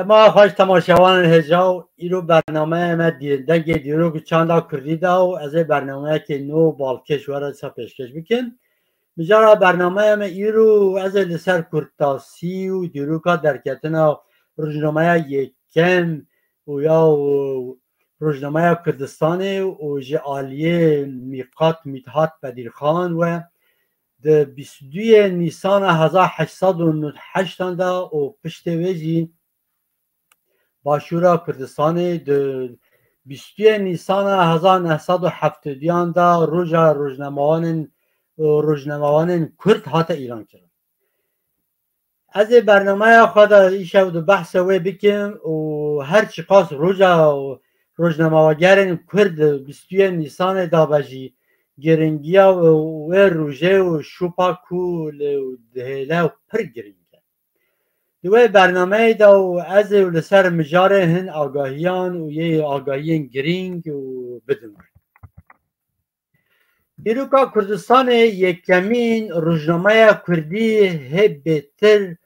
ما خوش تماشاوان هجاو ایرو برنامه ما دنگ دیرو که چاندا کردی دا و از برنامه که نو بالکش وارد سا پیشکش بکن بجارا برنامه ما ایرو از لسر کرتاسی و دیرو که درکتنا روزنامه یکم و یا روزنامه کردستان و جعالیه میقات میتحات بدیرخان و ده 22 نیسان 1898 دا و پشت ویجی باشورا کردستان ده 22 نیسان 1970 دا روزنامه‌وان کرد هات ایران کرد. از برنامه خود ایشو دو بحث وی بکن و هر چی قاس روزنامه‌وان کرد 22 نیسان دا بجی گرنگیا و روژه و شوپاکول و دهیله و پر گرنگه دوی برنامه دا و از لسر مجاره هن آگاهیان و یه آگاهیان گرینگ و بدون دیروکا کردستان یکمین روزنامه کردی هبتر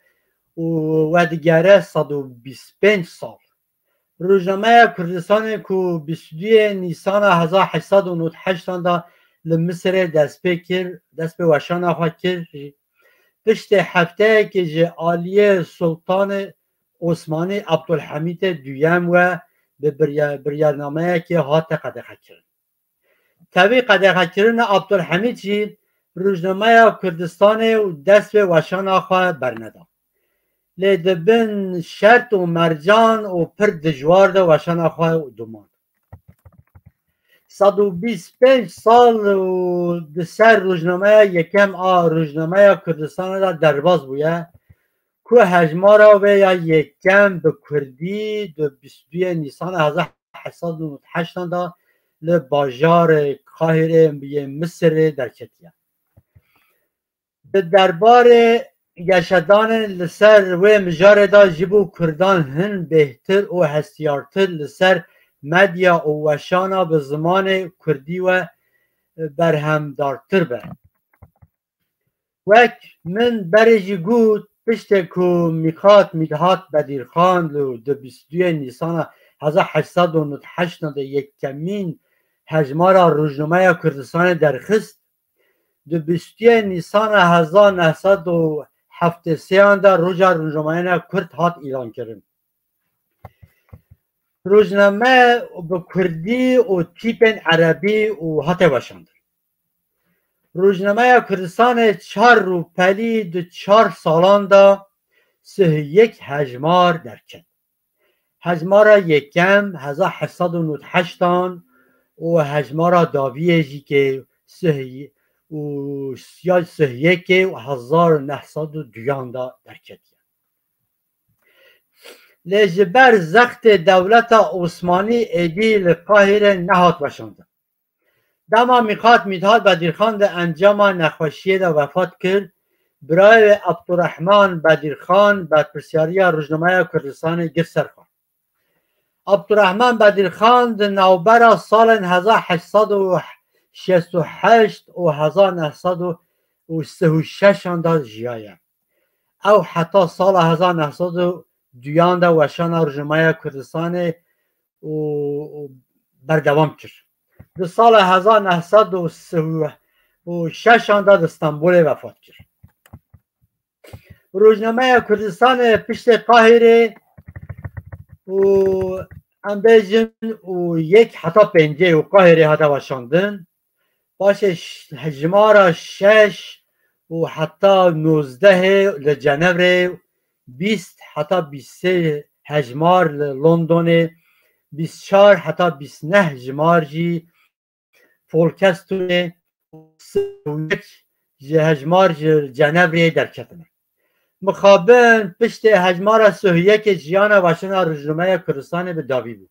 و دیگره 125 سال روزنامه کردستان که 22 نیسان 1898 دا لمصر دست به وشان آخوا کرد پشت هفته که جعالیه سلطان عثمانی عبدالحمید دویم و به برنامه که هات قدقه کرد طبیع قدقه کردن عبدالحمید جی روزنامه کردستان دست به وشان آخوا برنده لیدبن شرط و مرجان و پر دجوار ده وشان آخوا دومان 125 سال و سر روزنامه یکم روزنامه کردستان را درباز بوده که هجمارا و یا یکم به کردی دو 22 نیسان 1898 دا لباجار قاهره مصر در کتیه به دربار گشدان لسر و مجار دا جبو کردان هن بهتر و هستیارتر لسر مدیا و وشانا به زمان کردی و برهمدارتر به وک من برجی گود پشت که میقات میدهات بدیرخان دو 22 نیسان 1898 دا یک کمین هجمارا روزنامه کردستان درخست دو 22 نیسان 1973 دا روزنامه کرد هات ایران کرد روزنامه به کردی و تیپن عربی و هات باشند روزنامه کردستان 4 روپلی دو 4 سالان دا 31 هجمار درکد هجمار یکم 1898 و هجمار داویجی که 31 و 1902 دا درکد لجبر زخت دولت عثمانی ایدی لقاهره نهات باشند دما میخواد میدهات بدیرخان ده انجام نخوشیه ده وفات کرد برای عبدالرحمن بدیرخان بعد پرسیاری روزنامه کردستان گرسر خان عبدالرحمن بدیرخان ده نوبر سال 1868 و 1936 دا جیایه او حتی سال 1902 دا وشان روزنامه کردستان بردوام کرد در سال 1936 دا استانبول وفات کرد روزنامه کردستان پشت قاهره و امبیجن و یک حتی پنجه و قاهره حتی وشاندن باشه هجمار 6 و حتی 19 لجنور 20 حتی 23 هجمار لندن 24 حتی 29 هجمار جی فولکستون هجمار جنوری در کتنه مخابن پشت هجمار سوهیه که جیان وشن روزنامه کردستان به داوی بود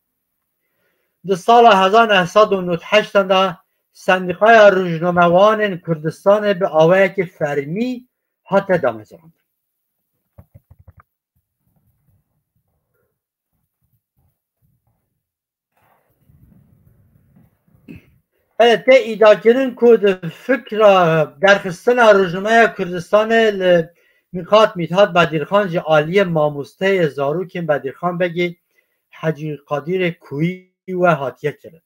در سال 1998 دا صندوقهای روزنامه‌وان کردستان به آوه که فرمی حتی دامزاند te îdakirin ku di fikra derxistina Rojnamaya Kurdistanê li میخواد میتاد بدیرخان جی عالی ماموسته زاروکین بدیرخان بگی حاجی قادر کوی و هاتیه کرد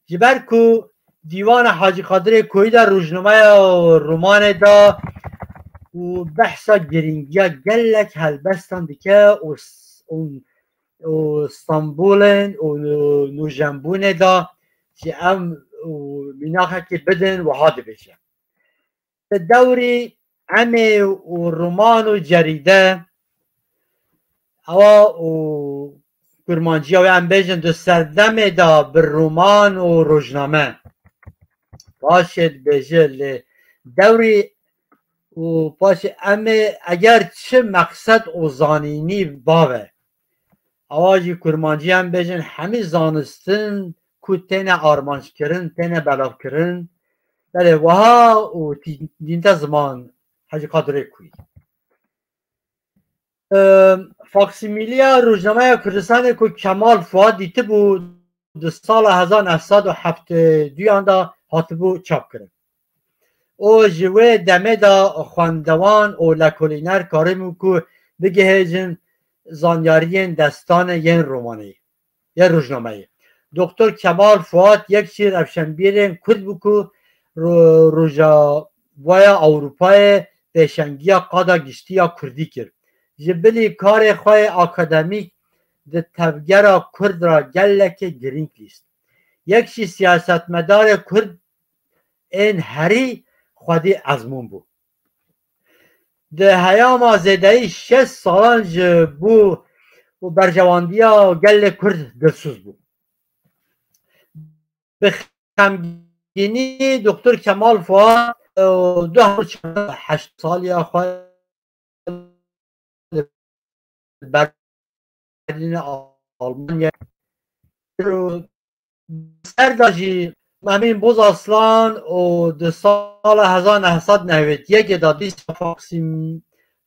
جبر کو دیوان حاجی قادر کوی در روزنامه رومان دا و بحثا گرینگیا گلک هلبستان دیگه و استانبولن و نوجنبون دا که ام مناخه که بدن و هاده بشه دوری امي ورومان وجريدة او كرمانجية وام بيجن دو سردمه دا بالرومان وروجنامه باشد بيجل دوري و باشه امي اگر چه مقصد و زانینی باوه اواجی کرمانجی هم بيجن همه زانستن که تینه آرمانش کرن تینه بلاف کرن بله وها و دینتا زمان حاجی قادر کوی فاکسیمیلیا روزنامه کردستان که کمال فؤاد دیته بود در سال 1972 آندا هاته بود چاپ کرد او جوه دمه دا خواندوان و لکولینر کارمو که بگه هجن زانیارین دستان ین رومانی ین روزنامه دکتر کمال فؤاد یک شیر افشنبیرین کرد بو که روژاوای اروپای پیشنگیا قادا گشتی یا کردی کرد جبلی کار خواه اکادمیک ده تفگر کرد را گلک گرینگ لیست یکشی سیاستمدار کرد این هری خودی ازمون بود ده هیام زیدهی 6 سالانج بو و برجواندیا گل کرد دلسوز بود به خمگینی دکتر کمال فؤاد 8 سال یا خواه برلین آلمانیا سرداجی همین بوز اصلان و در سال 1991 دادی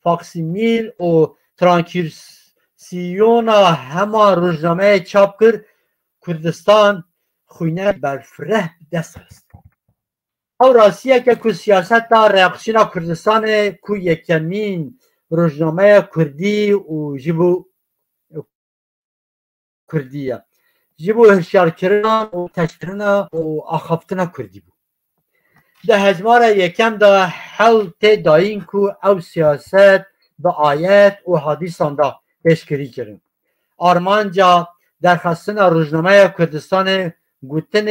فاکسیمیل و ترانکیرسیون همه روزنامه چاپ کرد کردستان خوینه برفره دست است او راستیه که سیاست دا ریاکسیون کردستان که یکمین روزنامه کردی و جبو کردیه جبو هشیار کردن و تشکرن و آخافتن کردی بود ده هزمار یکم دا حلت داین که او سیاست به آیت و حدیثان دا پیشکری کردن آرمانجا درخواستن روزنامه کردستان گوتن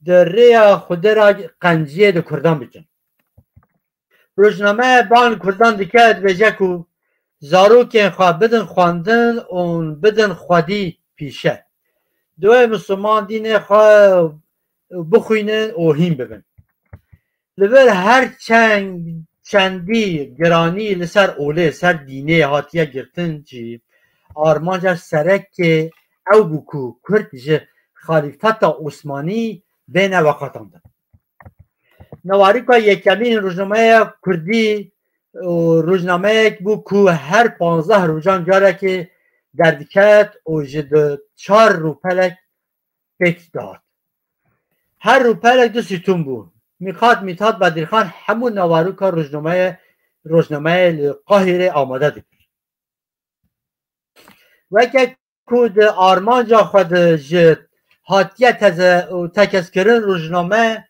در ریا خود را قنجیه ده کردان بکن روزنامه بان کردان دکت بجه که زاروکین خواه بدن خواندن اون بدن خودی پیشه دوی مسلمان دین خواه بخوینن و هیم ببن لبر هر چندی گرانی لسر اوله سر دینه هاتیه گرتن چی آرمانجا سرک او بکو کرد جه خلیفت عثمانی بین وقتانده نواری که یکمین روزنامه کردی روزنامه بو که هر 15 روزان جاره که دردکت و جد 4 روپلک پیک داد هر روپلک 2 ستون بود میخواد میتاد بدیرخان همون نواری که روزنامه قاهره آماده دید و که کود آرمانجا خود جد هاتیه تکس کردن روزنامه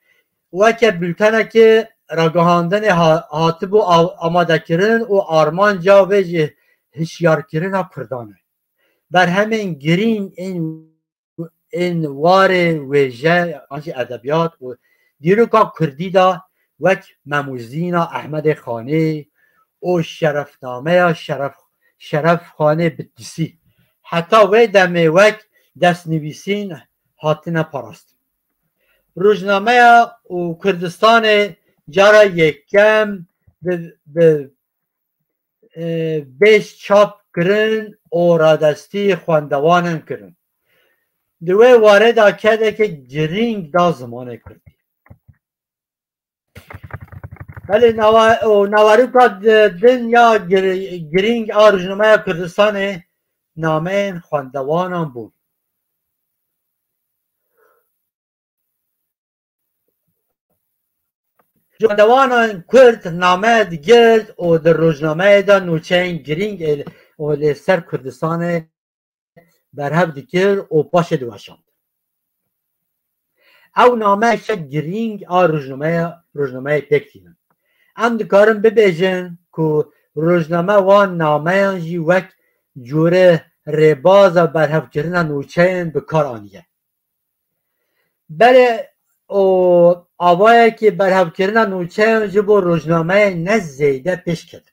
و که بلتنه که راگهاندن هاتب و آماده کردن و آرمانجا و هشیار کردن کردانه بر همین گرین این وار ویژه آنچه ادبیات و دیروکا کردی دا وک مموزین احمد خانه و شرفنامه شرف خانه بدیسی حتی وی دمه وک دست نویسین هاتنه پاراست روزنامه و کردستان جارا یکم به بیش چاپ کرن و رادستی خواندوانن کرن دوی وارد کرده که گرینگ دا زمانه کردی ولی نواری که دنیا گرینگ روزنامه کردستان نامه خواندوانان بود جواندوان کرد نامه گرد و در روزنامه دا نوچین گرینگ و لسر کردستان برهب دکر و پاش دوشاند. او نامه شک گرینگ روزنامه پکتینن. ام دکارم ببیجن که روزنامه وان نامه جی وک جوره رباز برهب کردن نوچین بکار آنیه. بله او آوایی که برهب کردن نوچین جبو روزنامه نزیده پیش کرد.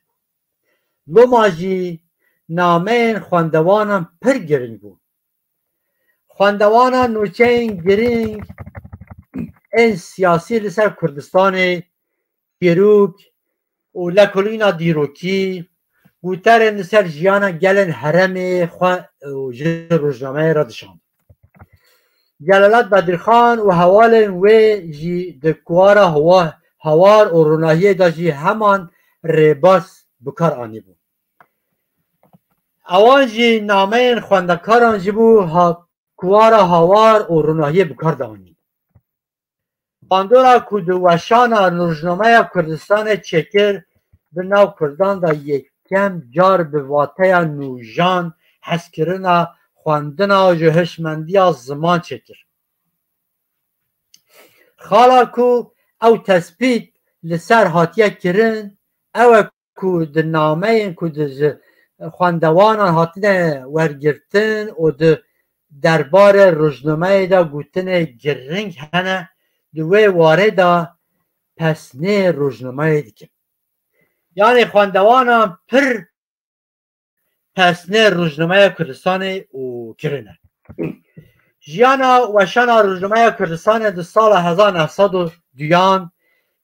لما جی نامه خواندوانم پر گرینگ بود. خواندوانم نوچین گرینگ این سیاسی لسر کردستان پیروک و لکلینا دیروکی گوتر لسر جیانا گلن حرم خواه و روزنامه را دشاند. جلالت بدرخان و حوال و جی دکوارا هوار و روناهیه دا جی همان رباس بکار آنی بود. اوان جی نامه خواندکاران جی بود کوارا هوار و روناهیه بکار دانی. باندورا کودوشانا روزنامه کردستان چکر به ناو کردان دا یک کم جار به واته نوجان حس کرنا خواندنا و جهشمندی از زمان چکر. خالا کو او تثبیت لسر هاتیه کرن او کو د نامه کو د خواندوانان هاتنه ورگرتن و د دربار روزنامه دا گوتن گرنگ هنه دوی وارده پس نه روزنامه دیگه. یعنی خواندوانان پر پس نه روزنامه کردستان و کرنه. جیانا و شانا روزنامه کردستان در سال 1902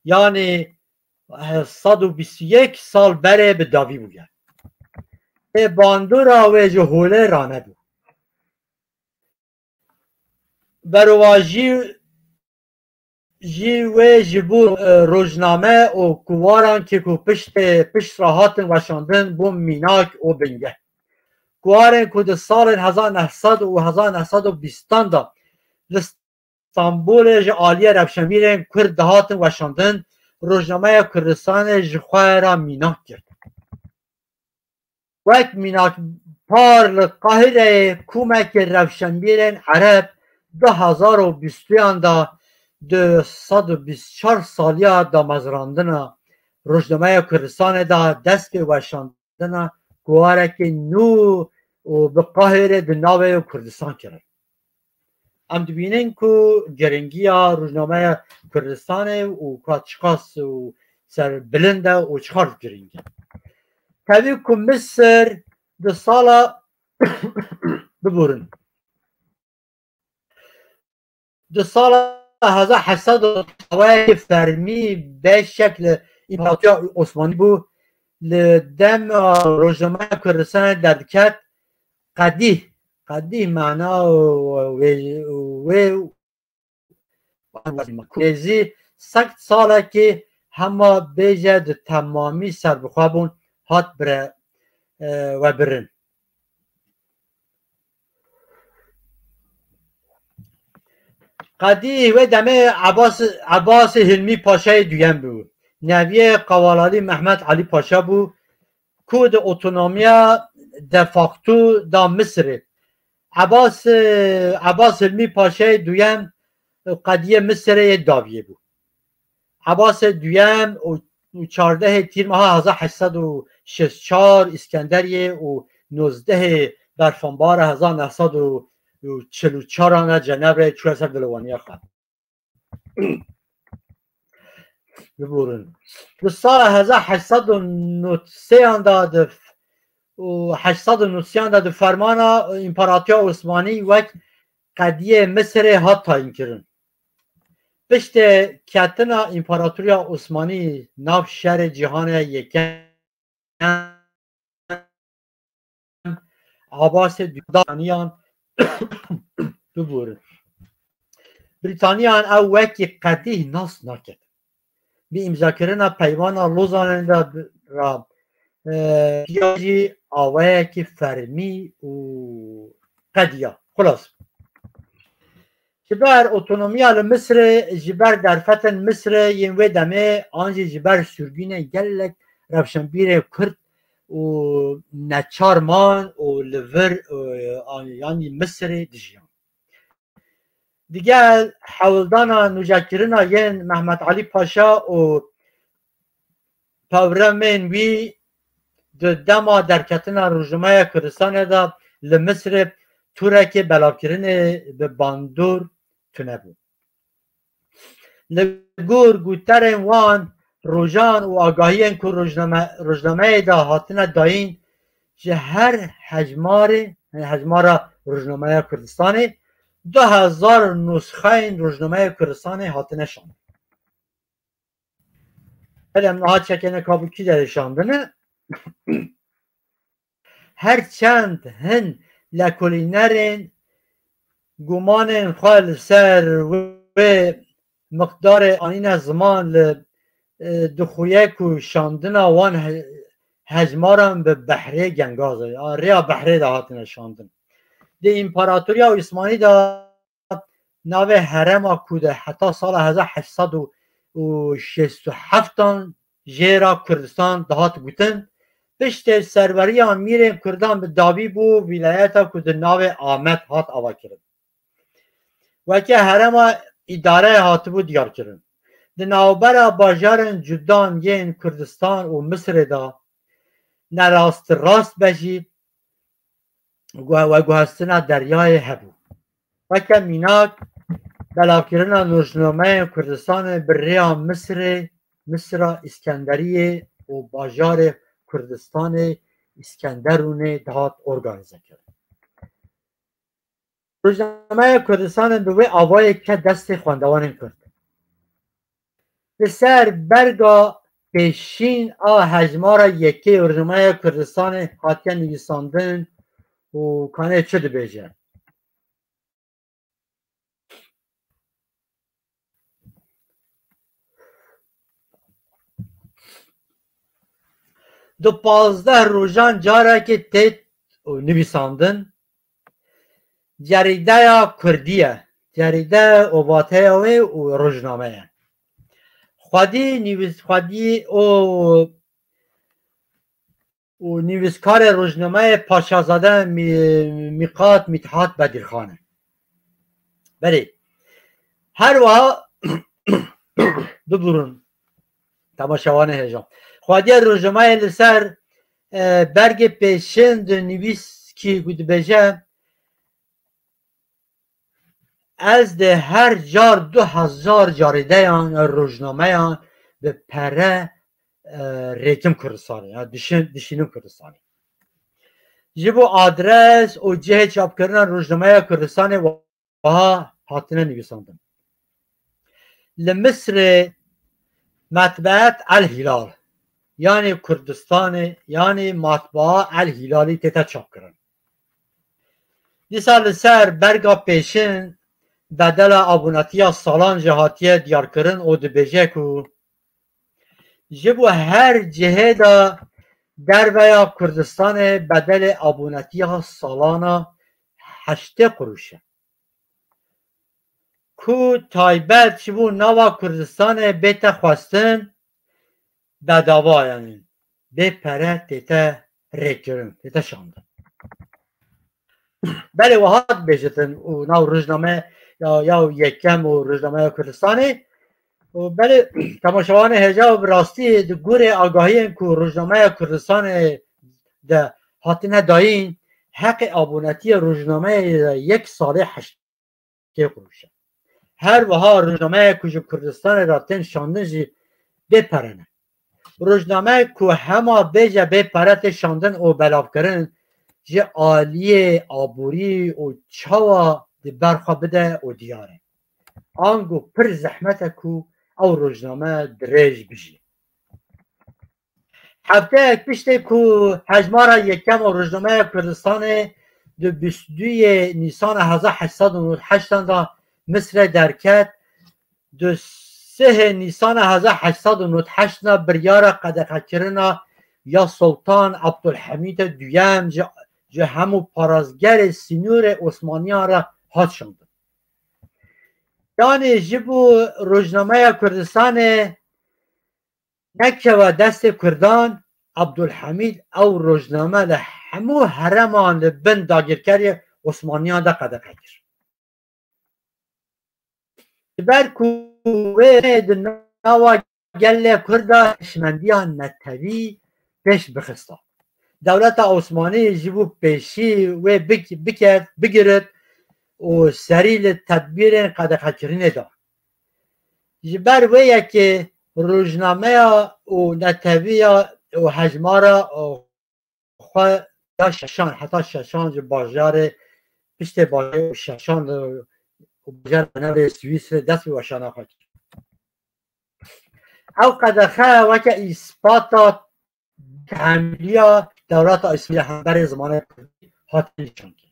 یعنی 121 سال بره به داوی بوده. باندورا و جهوله رانه بود. برواجی جی و جبور روزنامه و کواران که کو پشت راحاتن وشاندن بوم میناک و بنگه. کوارن که در سال 1900 و 1920 دا استانبول عالیه رفشنبیرن کرد دهاتن وشاندن روزنامه کردستان جخواه را میناک کرد. وقت میناک پار لقاهره کومک رفشنبیرن عرب 2020 دا 224 سالیا دا مزراندن روزنامه کردستان دا دست به وشاندن کواره که نو و به قاهره در ناو کردستان کرد. ام دبینن که گرنگی روزنامه کردستان و کاتشخاص و سر بلنده و چخار گرنگی. طبیعی که مصر در سال ببورن. در سال 1800 فرمی به شکل امپراتوری عثمانی بود لدم روزنامه کردستان دردکت قدیه معنا و سکت ساله که همه بیجه تمامی سر بخوابون هات بره و برن. قدیه و دمه عباس حلمی پاشای دویم بود. نوی قوالعلی محمد علی پاشا بود که ده اتونومیا دفاکتو دا مصر. عباس حلمی پاشای دویم قدیه مصر داویه بود. عباس دویم و 14 تیر ماه 1864 اسکندریه و 19 برفانبار 1944 آنه جنبر چوهسر دلوانیه خواهد. ببورن. در سال 1893 و 890 در فرمان امپراتوری عثمانی وقت قدیه مصر هات تاین کردن. پشت کتن امپراتوری عثمانی ناو شهر جهان یکم عباس بریتانیان ببورن. بریتانیان او وقتی قدیه ناس نکرد. بی امضا کردن پیمان لوزان را پیاجی آوه که فرمی و قدیه خلاص جبر اوتونومیا لمصر جبر درفتن مصر ین و دمه آنجی جبر سرگین گلک روشنبیر کرد و نچارمان و لور یعنی مصر دیجیان دیگه حولدانا نوجاکرنا ین محمد علی پاشا و پاورمین وی دما درکتنا روجمه کردستان دا لمصر تورک بلاکرین به باندور تونه بود لگور گوترین وان روژان و آگاهی که روزنامه دا هاتنه داین که هر حجمار روزنامه کردستانی 2000 نسخه روزنامه کردستانی هاتنه شاند هلم نها چکنه کابوکی داره شاندنه هر چند هن لکولینرین گمان خال سر و مقدار آنین زمان دخویه که شاندن وان هجمارم به بحره گنگازه ریا بحره ده هاتن شاندن ده امپراتوریا عثمانی ده ناو حرم کوده حتی سال 1867 جیرا کردستان ده هات گوتن پشت سروری امیر کردان به داوی بو ولایت کد ناو آمد هات آوا کرد و که حرم اداره هات بو دیار کرد د ناوبر باجارن جدان ین کردستان و مصر دا نراست راست بجی و گوهستنا دریای هبو و که میناک بلاکرنا روزنامه کردستان بریا مصر اسکندریه و باجار کردستان اسکندرونه دهات ارگانیزه کرد روزنامه کردستان به آوای که دست خواندوان کرد به سر برگا پیشین هجمار یکی روزنامه کردستان حاتیه نویساندن و کانه چه بیجه دو 15 روزان جاره که تیت نویساندن جریده یا کردیه جریده اوباته و روزنامه خودی و نویسکار روزنامه پاشازاده میقات متحات بدیرخانه بله هر وها ببرون تماشاوان هجام خودی روزنامه لسر برگ پیشند نویس کی بود بجه از ده هر جار 2000 جاریده روزنامه به پره ریتم کردستانی دشینم کردستانی جبو آدرس و جه چاپ کردن روزنامه کردستانی و هاتنه نویساندن لمصر مطبعت الهلال یعنی کردستان یعنی مطبعه الهلالی تیتا چاپ کردن دیسا لسر برگا پیشن بدل ابونتی سالان جهاتیه دیار کردن او دبیجه که جبو هر جهه دا در ویا کردستان بدل ابونتی سالانا 8 قروشه کو تایبت چبو نوا کردستان بیت خواستن بداوا یعنی به پره تیتا ریکرن تیتا شاندن بله و هات بیشتن و نو روزنامه یا یکم و روزنامه کردستانی و بله تماشاوان حجاب راستی ده گور آگاهی که روزنامه کردستان ده هاتنه داین حق ابونتی روزنامه 1 ساله 8 قروشه هر وها روزنامه که کردستان را تن شاندن جی بپرنه روزنامه که همه بیجه بپرت شاندن و بلاف کرن جی آلیه آبوری و چاوا ده برخوا بده و دیاره آنگو پر زحمت که او روزنامه دریج بجی هفته یک پیشته که حجمارا یکم روزنامه کردستان دو 22 نیسان 1898 دا مصر درکت دو 3 نیسان 1898 بریار قدقه کرنا یا سلطان عبدالحمید دویم جه همو پارازگر سینور عثمانی را هات شد yani جبو روزنامه کردستان نکوه دست کردان عبدالحمید او روزنامه لحمو حرمان لبن داگرکری عثمانیان دا قدقه کر برکوه دناوا گل کرده شمندیان نتوی پیش بخستا دولت عثمانی جبو پیشی و بگرد و سریل تدبیر قدقه کرنه دا جبر ویه که روزنامه و نتوی و حجمارا خواه ششان حتی ششان جو باجار پشت باجار ششان و باجار نور سویس دست به وشانا خواهد او قدخه وکه ایسپاتا تحمیلیا دولت اسلامی همبر زمان حاطی نشان کرد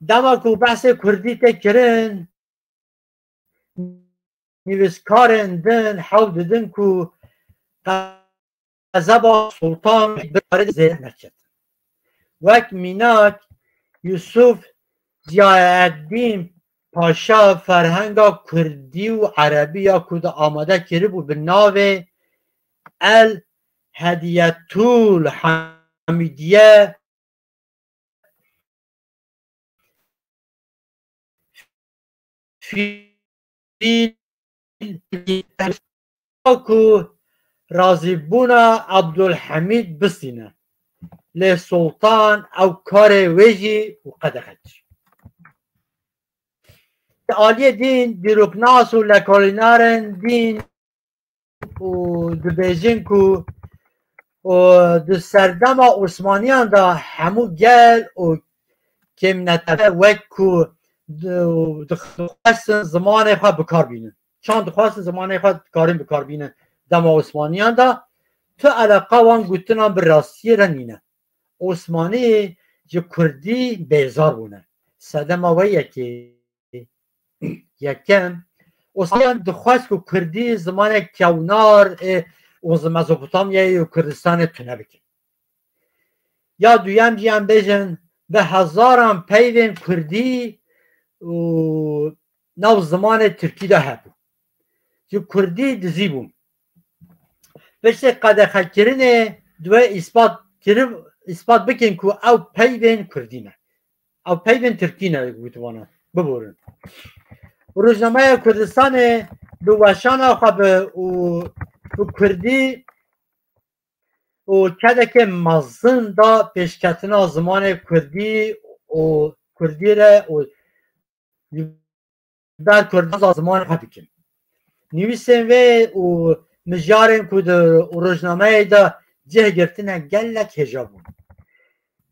دما که بحث کردی تکرن نویسکارن دن حول دن که قذبا سلطان بارد زیر نکرد وک میناک یوسف ضیاءالدین پاشا فرهنگا کردی و عربی یا کود آماده کرده بود به ناو الهدیتول حمیدیه که راضی بونا عبدالحمید بسینه لسلطان او کار ویجی و قدقش آلی دین دیروکناس و لکالینارن دین و دبیجین که و سردم عثمانیان دا همو گل و کم نتبه وکو دخواست زمان خواه بکار بینن چند دخواست زمان خواه کارین بکار بینن دم عثمانیان دا تو علاقه وان گوتنان بر راستی رنینه عثمانی جو کردی بیزار بونه صدم آوه یکم عثمانیان دخواست که کردی زمان کونار و مزوپوتامیا و کردستان تونه بکن یا دویم جیم بیجن به هزاران پیوین کردی و نو زمان ترکی ده هبو جو کردی دزی بون بشه قدخه کرنه دوه اثبات بکن که او پیوین کردی نه او پیوین ترکی نه گوتوانا ببورن روزنامه کردستان دو وشان خواب و کردی و کده که مزن دا پیشکتنا زمان کردی و کردی را و در کردان زمان خواب بکن نویسن و مجارن که در روزنامه دا جه گرتنه گلک هجابون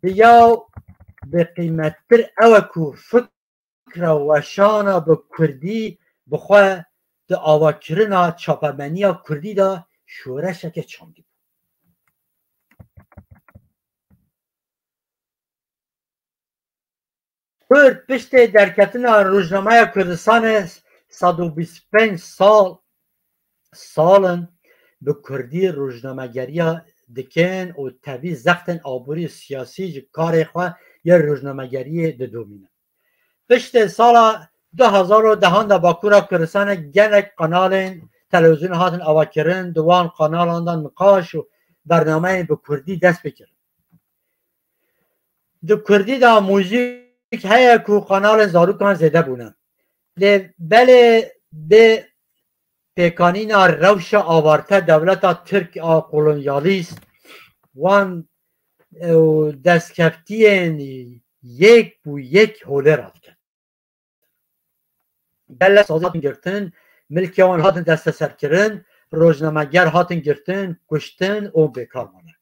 یا به قیمتتر اوه که فکر و شانا به کردی بخواه دا آواکرنا چاپمنی کردی دا شورشه که چاندی کرد پشت درکتنا روزنامه کردستان 125 سالن به کردی روزنامه‌گری دکن و طبیع زختن آبوری سیاسی کار خواه یا روزنامه‌گری دومینه پشت سال 2010 دا باکورا کردستان گلک قنال تلویزیون هاتن آواکرن دوان قنال آندن نقاش و برنامه به کردی دست بکرن دو کردی دا موزیک هیا که قنال زاروکان زده بونه بله به پیکانین روش آورته دولت ترک کولونیالیست وان دستکفتین یک بو یک حوله رفت کرد بله سازاتون گرتن ملکی آن هاتن دست سر کرن روزنامه‌گر هاتن گرتن کشتن و بیکار مانه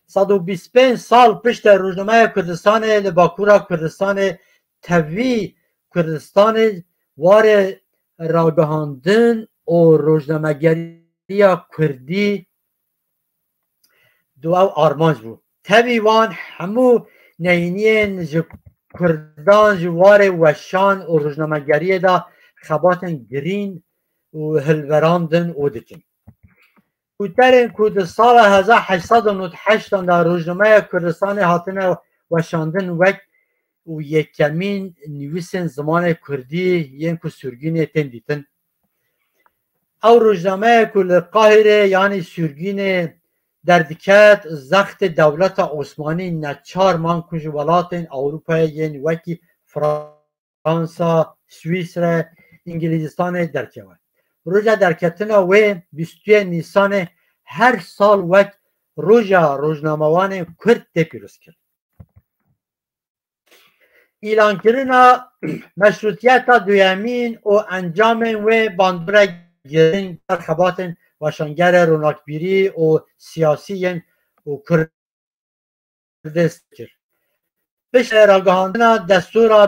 125 سال پشت روزنامه کردستان لباکورا کردستان توی کردستان وار راگهاندن و روزنامه‌گری کردی دو آرمانج بود توی وان همو نینین کردان جوار وشان و روزنامه‌گری دا خباتن گرین و هلوراندن و دکن کودترین کود سال 1898 در روزنامه کردستان هاتن وشاندن وک و یکمین نویسن زمان کردی یین که سرگین تن دیتن او روزنامه که لقاهره یعنی سرگین دردکت زخت دولت عثمانی نچار من کج ولات اروپا یعنی وکی فرانسا سوئیسرا انگلیستان درکوه روزا درکتنا و 22 نیسان هر سال وک روزنامه‌وان کرد پیروز کرد اعلان کردن مشروطیت دویمین و انجام و باندور گرین خبات واشنگر روناکبیری و سیاسی و کردستر بشه راگهاندن دستور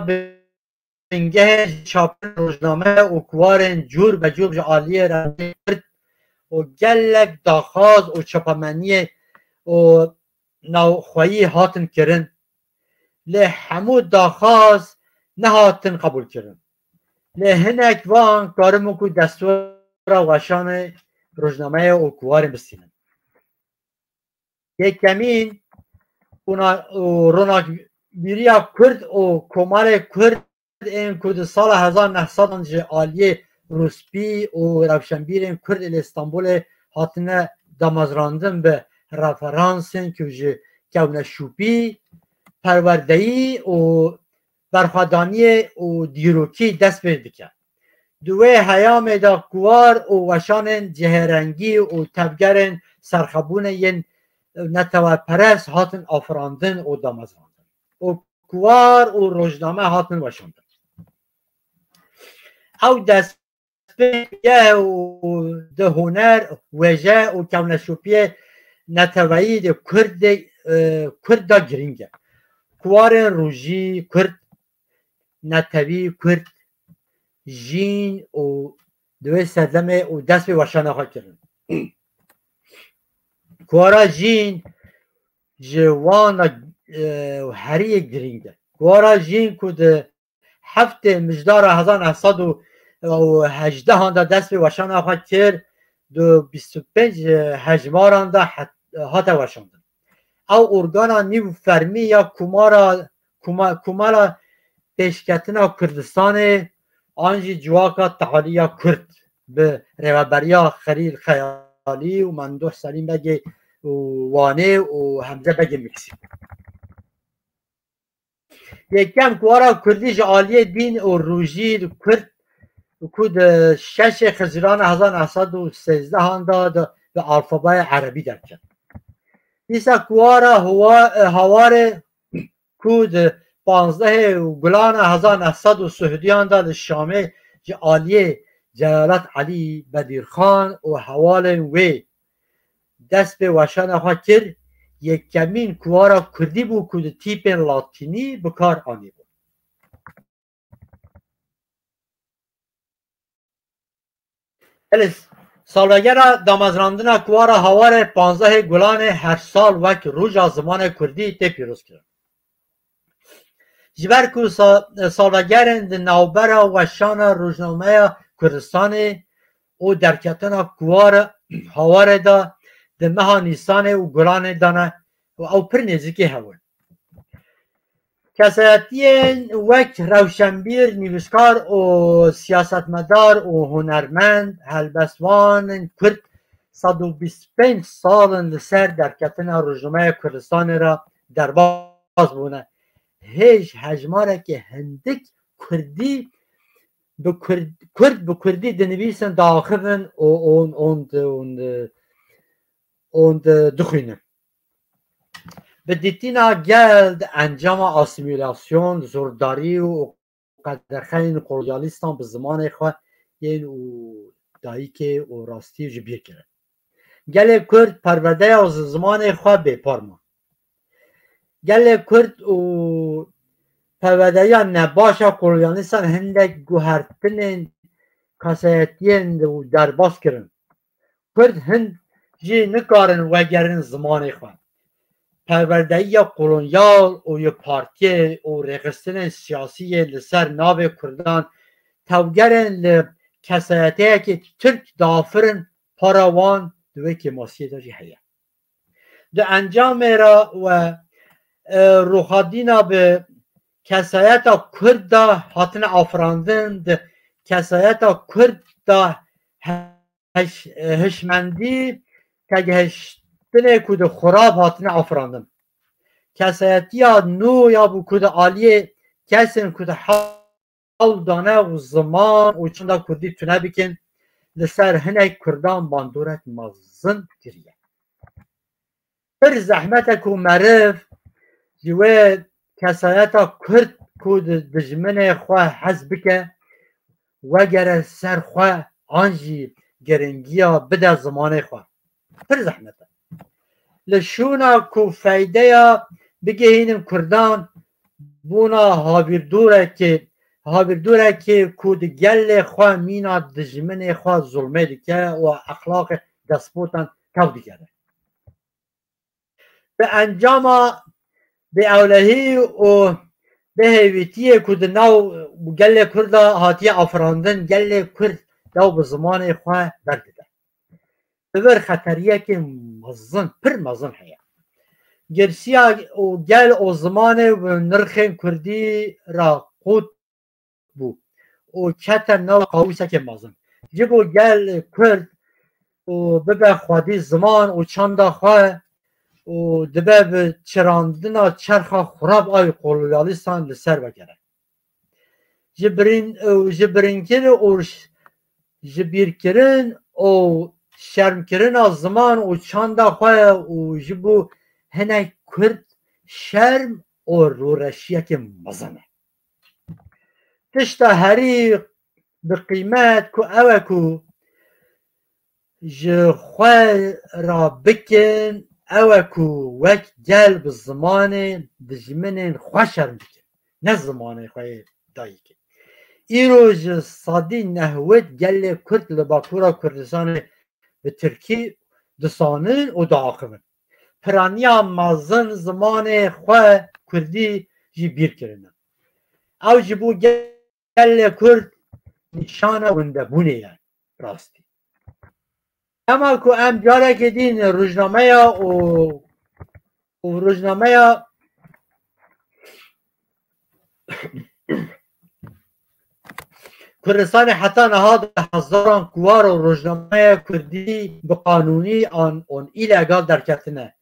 بنگه چاپ روزنامه و کوارن جور به جور عالی رنگی کرد و گلک داخاز و چاپمنی و نوخوایی هاتن کرن لی همو داخاز نهاتن قبول کرن لی هنک وان کارمو که دستور وشان روزنامه و کوارن بسینن یکمین روناک بیریا کرد و کمال کرد این کرد سال 1900 عالی روسپی و روشنبیر کرد استانبول هاتنه دامازراندن به رفرانسن که جه کونه شوپی پروردهی و برخوادانی و دیروکی دست بید بکن دوه هیام دا کوار و وشان جهرنگی و تبگرن سرخبون ین نتوه پرس هاتن آفراندن و دامازراندن و کوار و روزنامه هاتن وشاندن او دست بید و ده هنر وجه و کونه شوپی نتوهی ده کرد دا گرینگه کوارن روژی کرد نتوی کرد جین و دوی سردمه و دست به وشانه ها کردن کوارا جین جوان هری گرینگه کوارا جین که ده هفت مجدار 1918 هانده دست به وشانه ها کرد دو 25 هجماران ده هات وشاندن او ارگانا نیو فرمی یا کمالا پیشکتنا کردستان آنجی جواکا تعالیا کرد به روابریا خلیل خیالی و مندوح سلیم بگه وانه و حمزه بگه مکسی یکم کوارا کردی جعالی دین و روژی کرد کود 6 خزران 1913 هانده به الفبای عربی در کرد ایسا کوارا هوار کود 15 گلان 1930 داد شامه عالی جلالت علی بدیرخان و حوال وی دست به وشان ها کرد یکمین کوارا کردی بود کود تیپ لاتینی بکار آنی بود سالوگر دامازراندن کوارا هوار 15 گلان هر سال وک روز زمان کردی تی پیروز کرد جبر که سالوگرند نوبر و شان روزنامه کردستان او درکتن کوار هوار دا ده مها نیسان و گلان دانه و او پر نزدیکی هون کسایتی وک روشنبیر نویسکار و سیاستمدار و هنرمند هلبسوان کرد 125 سال لسر درکتن روزنامه کردستان را در باز بونه هیچ هجماره که هندک کردی به کردی دنویسن داخلن و اون دخوینن به دیتینا گلد انجام آسیمیلاسیون زورداری و قدرخین قلویالیستان به زمان خواه این و دایی که و راستی جبیر کرد گل کرد پرورده از زمان خواه به پارما گل کرد و پرورده یا نباشا قلویالیستان هندک گوهرتن کسایتین و درباز کرن کرد هند جی نکارن وگرن زمان خواه پروردهی یا قلونیال و یا پارتی و رقصتن سیاسی لسر ناو کردان توگرن کسایته که ترک دافرن پاراوان دوی که ماسیه داری هیا ده انجام را و روخادینا به کسایتا کرد دا هاتن آفراندن ده کسایتا کرد دا هشمندی تگهشتن کود خراب هاتن آفراندن کسایتیا نو یا بو کود آلیه کسین کود حال دانه و زمان و چنده کردی تونه بکن لسر هنه کردان باندورت مزن گریه پر زحمت کو مرف جوه کسایتا کرد کود دجمن خواه حز بکه وگره سر خواه آنجی گرنگیا بده زمان خواه پر زحمت لشونا کو فایده یا بگه اینم کردان بونا هاویردوره که کود گل خواه مینا دجمن خواه ظلمه دیگه و اخلاق دسپوتان تو دیگه به انجام به اولهی و به هیویتی کود نو گل کرد هاتی افراندن گل کرد دو به زمان خواه بردده ببر خطریه که مزن پر مزن هیا گرسیا و گل و زمان و نرخ کردی را قود بو و کت نو قویسه که مزن جبو گل کرد و ببر خوادی زمان و چند خواه و دبه به چراندنا چرخ خراب آی قلولیالیستان لسر بگره جبرینکن و جبیرکرین و شرمکرین از زمان و چاندا خواه و جبو هنه کرد شرم و رورشیه که مزنه تشتا هری به قیمت که اوه که جخواه را بکن اوه کو وک گل به زمان دجمنین خواه شرم بکن نه زمان خواه دایی کن ایرو جسادی نهوت گل کرد لباکورا کردستان به ترکی دسانن و داخمن پرانیا مازن زمان خواه کردی جی بیر کرنه او جبو گل کرد نشانه ونده بونه یعنی راستی اما که ام جاره که دین روزنامه و روزنامه کردستان حتی نهاد هزاران کوار و روزنامه کردی به قانونی آن ایلگال در کتنه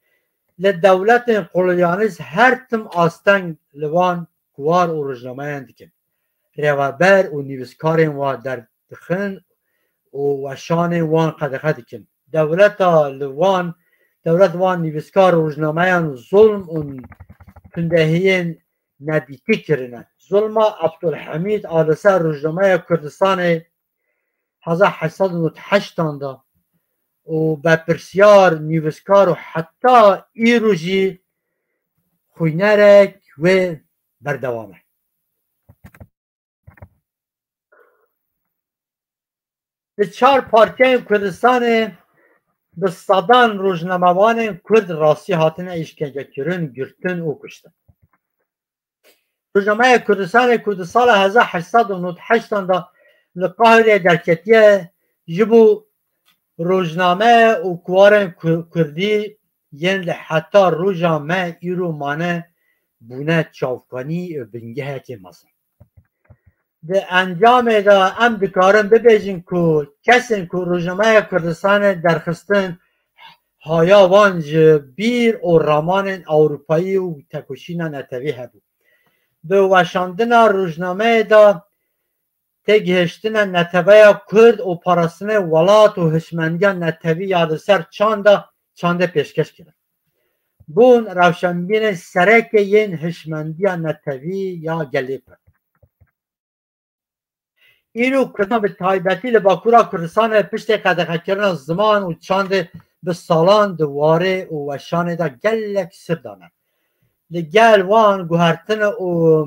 لدولت قلولیانیز هر تم آستنگ لوان کوار و روزنامه اندکن روابر و نیوزکارین و در دخن و شان وان قدقه دکن دولت وان نیوزکار روزنامه ظلم و تندهین ندیتی کرنه ظلم عبدالحمید آلسه روزنامه کردستان 1808 دا و به پرسیار نیوزکار و حتی ایروژی خوینرک و بردوامه به 4 پارتیان کردستان به صدان روزنامه‌وان کرد راستی هاتن اشکنجه کرن گرتن و کشتن روزنامه کردستان سال 1898 دا لقاهره درکتیه جبو روزنامه و کوارن کردی ین حتی روزنامه ایرو مانه بونه چاوکانی بنگه که مزن به انجام دا ام دکارم ببیجین که کسین که روزنامه کردستان درخستن هایا وانج بیر و رامان اروپایی و تکوشین نتوی هبو به وشاندن روزنامه دا تگهشتن نتوی کرد و پارستن ولات و هشمندی نتوی یادسر چانده پیشکش کرد بون روشنبین سرک ین هشمندی نتوی یا گلیپر ایرو کردن به تایبتی لباکورا کردستان پشت قدقه کردن زمان و چاند به سالان دواره و وشانه دا گلک سر دانه لگل وان گوهرتن و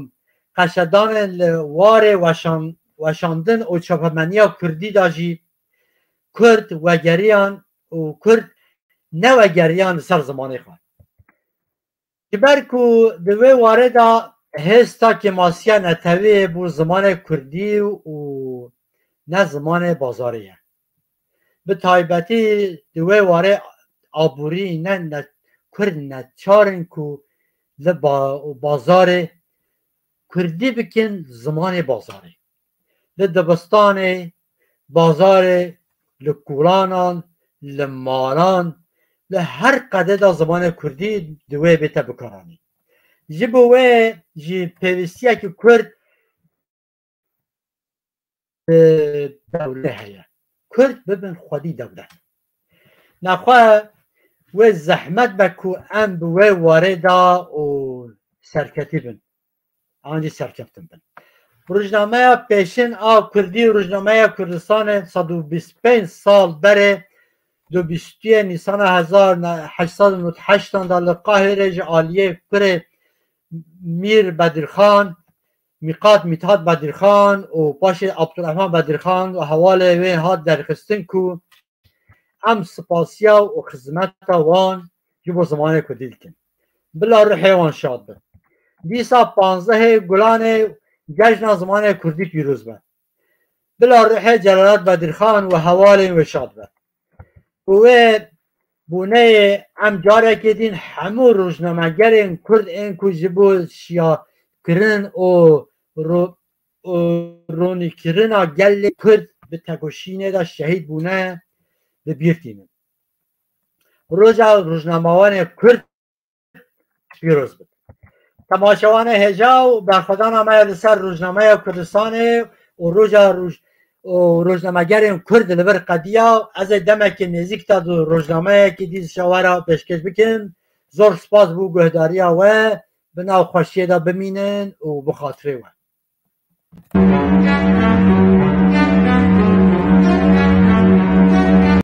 قشدان لواره وشاندن و چاپمنیا کردی داجی کرد وگریان و کرد نه وگریان سر زمانه خواه که برکو دوی واره دا هستا که ماسیا نتوی بو زمان کردی و نه زمان بازاریه به تایبتی دوی واره آبوری نه کرد نچارن که بازار کردی بکن زمان بازاره لدبستان بازاره لکولانان لمالان لهر قدر دا زمان کردی دوی بیتا بکارانی جبوه جی پیوستیه که کرد دوله هیا کرد ببین خودی دوله نخواه و زحمت بکو ام بوه واردا و سرکتی بن آنجی سرکفتن بن روزنامه پیشین آو کردی روزنامه کردستان 125 سال بره 22 نیسان 1898 در القاهره عالیه پر میر بدرخان میقات میتاد بدرخان و باش عبدالرحمن بدرخان و حواله وی هاد درخستن کو ام سپاسیا و خدمت وان جبو زمانه کدیل کن بلا روحی وان شاد بن دیسا 15 گلان جشن زمان کردی پیروز بن بلا روحی جلالت بدرخان و حواله و شاد بن و بونه ام جاره که دین همو روزنامه‌گرین کرد این کو جبو شیا کرن و رونی کرنا گل کرد به تکوشینه دا شهید بونه به بیرتینه روزا روزنامه‌وان کرد پیروز بود تماشاوان هجاو برخدان آمد سر روزنامه کردستان و روزنامه‌گرین کرد لبر قدیا از دمک نزدیک تا روزنامه که دیز شوارا پیشکش بکن زور سپاس بو گهداریا و بناو خوشیه دا بمینن و بخاطره و